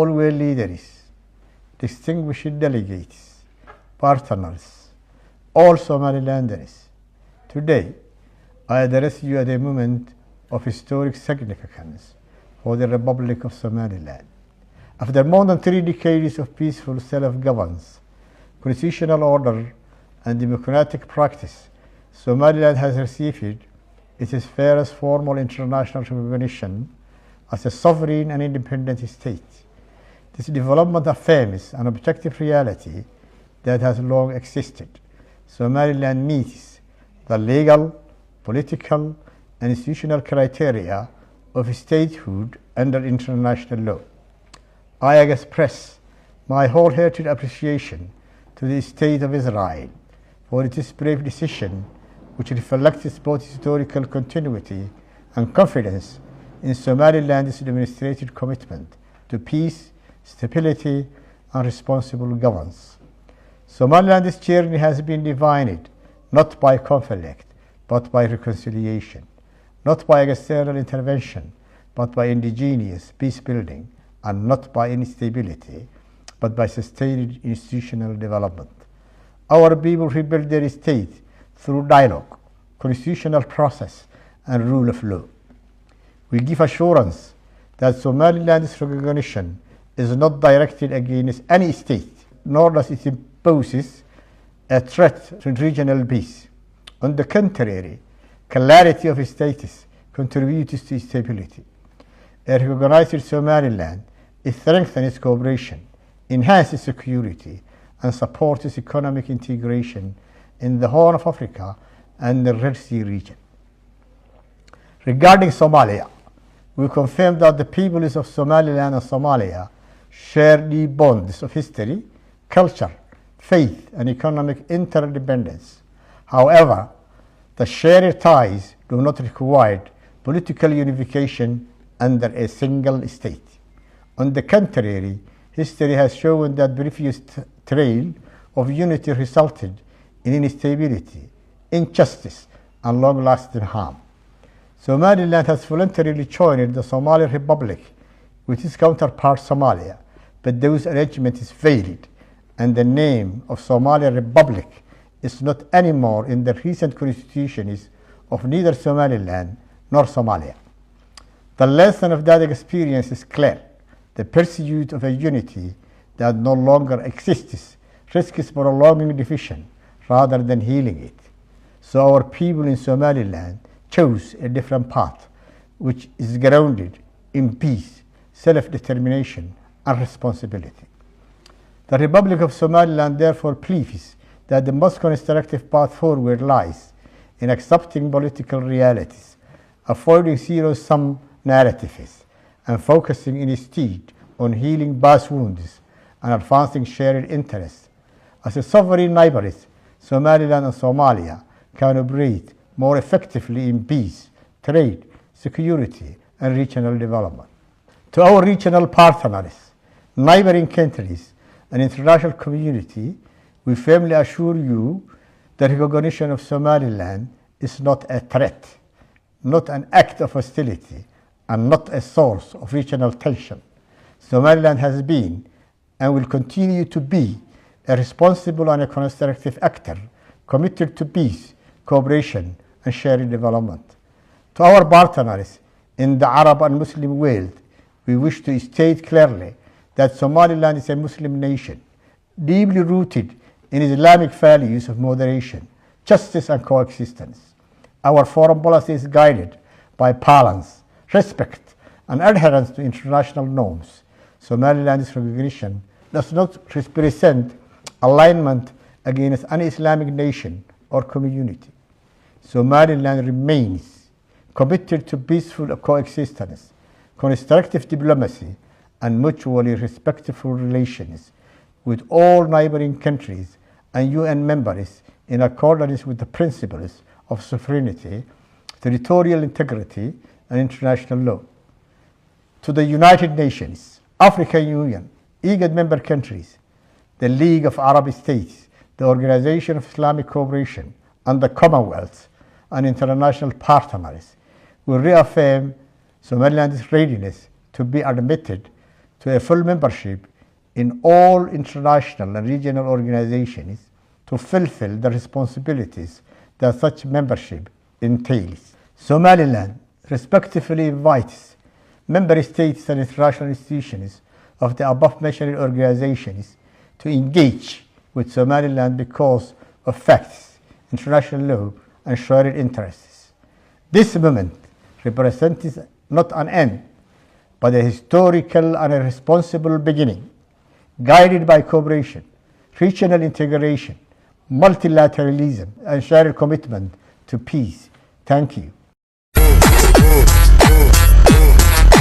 all world leaders, distinguished delegates, partners, all Somalilanders. Today, I address you at a moment of historic significance for the Republic of Somaliland. After more than 3 decades of peaceful self-governance, constitutional order, and democratic practice, Somaliland has received its first formal international recognition as a sovereign and independent state. This development affirms an objective reality that has long existed. Somaliland meets the legal, political, and institutional criteria of statehood under international law. I express my wholehearted appreciation to the State of Israel for its brave decision, which reflects both historical continuity and confidence in Somaliland's demonstrated commitment to peace, stability, and responsible governance. Somaliland's journey has been defined not by conflict, but by reconciliation, not by external intervention, but by indigenous peace building, and not by instability, but by sustained institutional development. Our people rebuild their state through dialogue, constitutional process, and rule of law. We give assurance that Somaliland's recognition is not directed against any state, nor does it impose a threat to regional peace. On the contrary, clarity of status contributes to stability. A recognized Somaliland strengthens cooperation, enhances security, and supports economic integration in the Horn of Africa and the Red Sea region. Regarding Somalia, we confirm that the peoples of Somaliland and Somalia share deep bonds of history, culture, faith, and economic interdependence. However, the shared ties do not require political unification under a single state. On the contrary, history has shown that previous trail of unity resulted in instability, injustice, and long-lasting harm. Somaliland has voluntarily joined the Somali Republic with its counterpart Somalia, but those arrangements failed, and the name of Somali Republic is not anymore in the recent constitutions of neither Somaliland nor Somalia. The lesson of that experience is clear. The pursuit of a unity that no longer exists risks prolonging division rather than healing it. So our people in Somaliland chose a different path, which is grounded in peace, self-determination, and responsibility. The Republic of Somaliland therefore believes that the most constructive path forward lies in accepting political realities, avoiding zero-sum narratives, and focusing instead on healing past wounds and advancing shared interests. As a sovereign neighbors, Somaliland and Somalia can operate more effectively in peace, trade, security, and regional development. To our regional partners, neighboring countries, and international community, we firmly assure you the recognition of Somaliland is not a threat, not an act of hostility, and not a source of regional tension. Somaliland has been and will continue to be a responsible and a constructive actor committed to peace, cooperation, and shared development. To our partners in the Arab and Muslim world, we wish to state clearly that Somaliland is a Muslim nation, deeply rooted in Islamic values of moderation, justice, and coexistence. Our foreign policy is guided by balance, respect, and adherence to international norms. Somaliland's recognition does not represent alignment against an Islamic nation or community. Somaliland remains committed to peaceful coexistence, constructive diplomacy, and mutually respectful relations with all neighboring countries and UN members in accordance with the principles of sovereignty, territorial integrity, and international law. To the United Nations, African Union, IGAD member countries, the League of Arab States, the Organization of Islamic Cooperation, and the Commonwealth and international partners will reaffirm Somaliland's readiness to be admitted to a full membership in all international and regional organizations to fulfill the responsibilities that such membership entails. Somaliland respectfully invites member states and international institutions of the above-mentioned organizations to engage with Somaliland because of facts, international law, and shared interests. This moment represents not an end, but a historical and a responsible beginning, guided by cooperation, regional integration, multilateralism, and shared commitment to peace. Thank you.